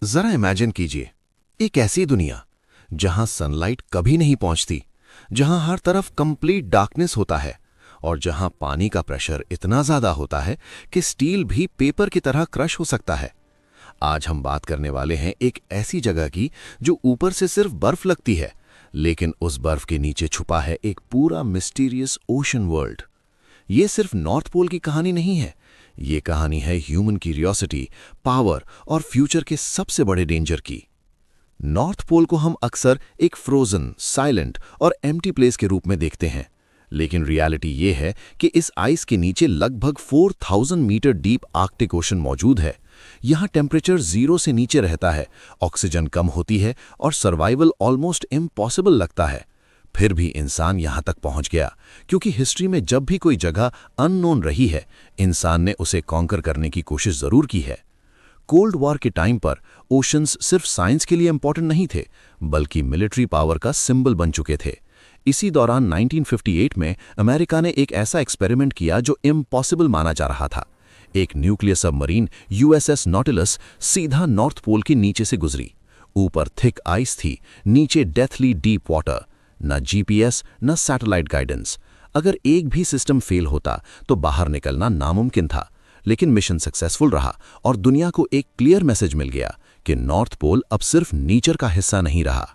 जरा इमेजिन कीजिए, एक ऐसी दुनिया जहां सनलाइट कभी नहीं पहुंचती, जहां हर तरफ कंप्लीट डार्कनेस होता है और जहां पानी का प्रेशर इतना ज्यादा होता है कि स्टील भी पेपर की तरह क्रश हो सकता है। आज हम बात करने वाले हैं एक ऐसी जगह की जो ऊपर से सिर्फ बर्फ लगती है, लेकिन उस बर्फ के नीचे छुपा है एक पूरा मिस्टीरियस ओशन वर्ल्ड। ये सिर्फ नॉर्थ पोल की कहानी नहीं है, ये कहानी है ह्यूमन क्यूरियोसिटी, पावर और फ्यूचर के सबसे बड़े डेंजर की। नॉर्थ पोल को हम अक्सर एक फ्रोजन, साइलेंट और एम्प्टी प्लेस के रूप में देखते हैं, लेकिन रियलिटी ये है कि इस आइस के नीचे लगभग 4000 मीटर डीप आर्कटिक ओशन मौजूद है। यहाँ टेम्परेचर 0 से नीचे रहता है, ऑक्सीजन कम होती है और सर्वाइवल ऑलमोस्ट इम्पॉसिबल लगता है। फिर भी इंसान यहाँ तक पहुँच गया, क्योंकि हिस्ट्री में जब भी कोई जगह अननोन रही है, इंसान ने उसे कॉन्कर करने की कोशिश जरूर की है। कोल्ड वॉर के टाइम पर ओशंस सिर्फ साइंस के लिए इंपॉर्टेंट नहीं थे, बल्कि मिलिट्री पावर का सिंबल बन चुके थे। इसी दौरान 1958 में अमेरिका ने एक ऐसा एक्सपेरिमेंट किया जो इम्पॉसिबल माना जा रहा था। एक न्यूक्लियर सबमरीन यूएसएस नॉटिलस सीधा नॉर्थ पोल के नीचे से गुजरी। ऊपर थिक आइस थी, नीचे डेथली डीप वाटर। न जीपीएस न सैटेलाइट गाइडेंस। अगर एक भी सिस्टम फेल होता तो बाहर निकलना नामुमकिन था, लेकिन मिशन सक्सेसफुल रहा और दुनिया को एक क्लियर मैसेज मिल गया कि नॉर्थ पोल अब सिर्फ नेचर का हिस्सा नहीं रहा।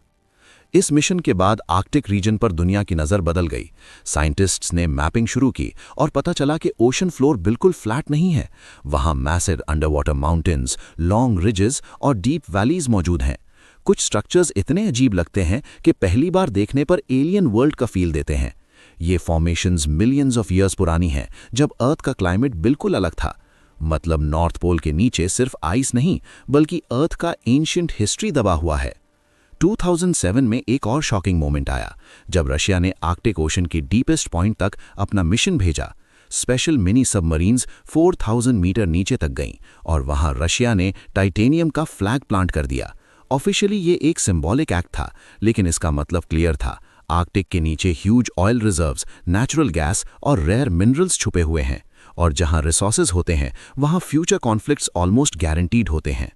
इस मिशन के बाद आर्कटिक रीजन पर दुनिया की नज़र बदल गई। साइंटिस्ट्स ने मैपिंग शुरू की और पता चला कि ओशन फ्लोर बिल्कुल फ्लैट नहीं है। वहाँ massive underwater mountains, long ridges और डीप वैलीज मौजूद हैं। कुछ स्ट्रक्चर्स इतने अजीब लगते हैं कि पहली बार देखने पर एलियन वर्ल्ड का फील देते हैं। ये फॉर्मेशंस मिलियंस ऑफ ईयर्स पुरानी हैं, जब अर्थ का क्लाइमेट बिल्कुल अलग था। मतलब नॉर्थ पोल के नीचे सिर्फ आइस नहीं, बल्कि अर्थ का एंशिएंट हिस्ट्री दबा हुआ है। 2007 में एक और शॉकिंग मोमेंट आया, जब रशिया ने आर्कटिक ओशन के डीपेस्ट पॉइंट तक अपना मिशन भेजा। स्पेशल मिनी सबमरीन्स 4000 मीटर नीचे तक गईं और वहां रशिया ने टाइटेनियम का फ्लैग प्लांट कर दिया। ऑफिशियली ये एक सिंबॉलिक एक्ट था, लेकिन इसका मतलब क्लियर था। आर्कटिक के नीचे huge oil reserves, natural gas और रेयर मिनरल्स छुपे हुए हैं, और जहां रिसोर्सेज होते हैं वहां फ्यूचर कॉन्फ्लिक्ट्स ऑलमोस्ट गारंटीड होते हैं।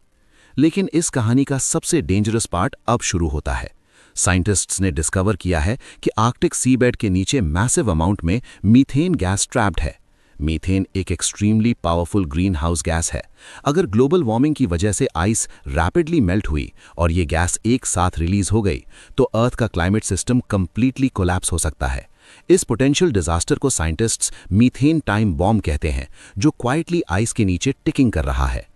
लेकिन इस कहानी का सबसे डेंजरस पार्ट अब शुरू होता है। साइंटिस्ट्स ने डिस्कवर किया है कि आर्कटिक सीबेड के नीचे मैसिव अमाउंट में मीथेन गैस ट्रैप्ड है। मीथेन एक extremely powerful green house gas है। अगर ग्लोबल वार्मिंग की वजह से आइस रैपिडली मेल्ट हुई और ये गैस एक साथ रिलीज हो गई, तो अर्थ का क्लाइमेट सिस्टम कंप्लीटली कोलैप्स हो सकता है। इस पोटेंशियल डिजास्टर को साइंटिस्ट्स मीथेन टाइम बॉम्ब कहते हैं, जो क्वाइटली आइस के नीचे टिकिंग कर रहा है।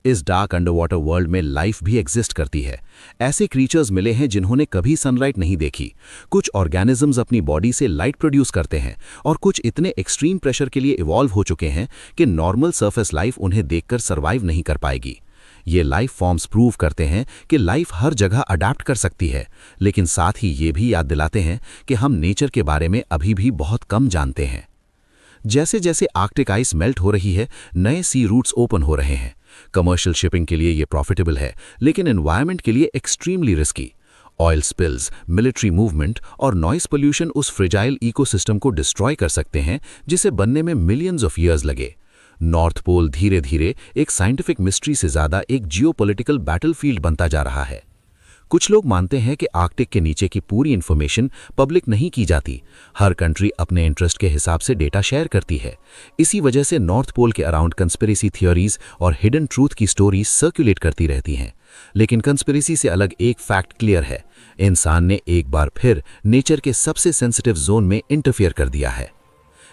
इस डार्क अंडरवाटर वर्ल्ड में लाइफ भी एग्जिस्ट करती है। ऐसे क्रीचर्स मिले हैं जिन्होंने कभी सनलाइट नहीं देखी। कुछ ऑर्गेनिजम्स अपनी बॉडी से लाइट प्रोड्यूस करते हैं और कुछ इतने एक्सट्रीम प्रेशर के लिए इवॉल्व हो चुके हैं कि नॉर्मल सरफेस लाइफ उन्हें देखकर सर्वाइव नहीं कर पाएगी। ये लाइफ फॉर्म्स प्रूव करते हैं कि लाइफ हर जगह अडैप्ट कर सकती है, लेकिन साथ ही ये भी याद दिलाते हैं कि हम नेचर के बारे में अभी भी बहुत कम जानते हैं। जैसे जैसे आर्कटिक आइस मेल्ट हो रही है, नए सी रूट्स ओपन हो रहे हैं। कमर्शियल शिपिंग के लिए ये प्रॉफिटेबल है, लेकिन एनवायरनमेंट के लिए extremely risky. Oil spills, military movement और नॉइस पोल्यूशन उस फ्रेजाइल इकोसिस्टम को डिस्ट्रॉय कर सकते हैं, जिसे बनने में मिलियंस ऑफ ईयर्स लगे। नॉर्थ पोल धीरे धीरे एक साइंटिफिक मिस्ट्री से ज़्यादा एक जियोपॉलिटिकल बैटलफील्ड बनता जा रहा है। कुछ लोग मानते हैं कि आर्कटिक के नीचे की पूरी इन्फॉर्मेशन पब्लिक नहीं की जाती। हर कंट्री अपने इंटरेस्ट के हिसाब से डेटा शेयर करती है। इसी वजह से नॉर्थ पोल के अराउंड कंस्पिरेसी थियोरीज और हिडन ट्रूथ की स्टोरीज सर्कुलेट करती रहती हैं। लेकिन कंस्पिरेसी से अलग एक फैक्ट क्लियर है, इंसान ने एक बार फिर नेचर के सबसे सेंसिटिव जोन में इंटरफियर कर दिया है।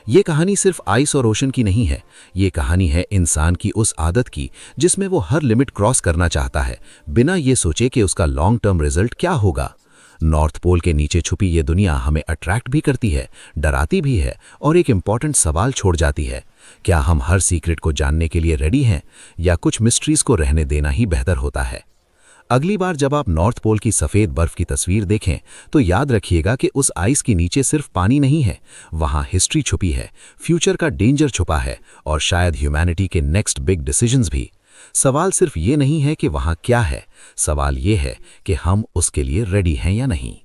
ये कहानी सिर्फ आइस और ओशन की नहीं है, ये कहानी है इंसान की उस आदत की जिसमें वो हर लिमिट क्रॉस करना चाहता है, बिना ये सोचे कि उसका लॉन्ग टर्म रिजल्ट क्या होगा। नॉर्थ पोल के नीचे छुपी ये दुनिया हमें अट्रैक्ट भी करती है, डराती भी है और एक इम्पॉर्टेंट सवाल छोड़ जाती है। क्या हम हर सीक्रेट को जानने के लिए रेडी हैं, या कुछ मिस्ट्रीज को रहने देना ही बेहतर होता है? अगली बार जब आप नॉर्थ पोल की सफ़ेद बर्फ की तस्वीर देखें, तो याद रखिएगा कि उस आइस के नीचे सिर्फ पानी नहीं है, वहाँ हिस्ट्री छुपी है, फ्यूचर का डेंजर छुपा है और शायद ह्यूमैनिटी के नेक्स्ट बिग डिसीजंस भी। सवाल सिर्फ ये नहीं है कि वहाँ क्या है, सवाल ये है कि हम उसके लिए रेडी हैं या नहीं।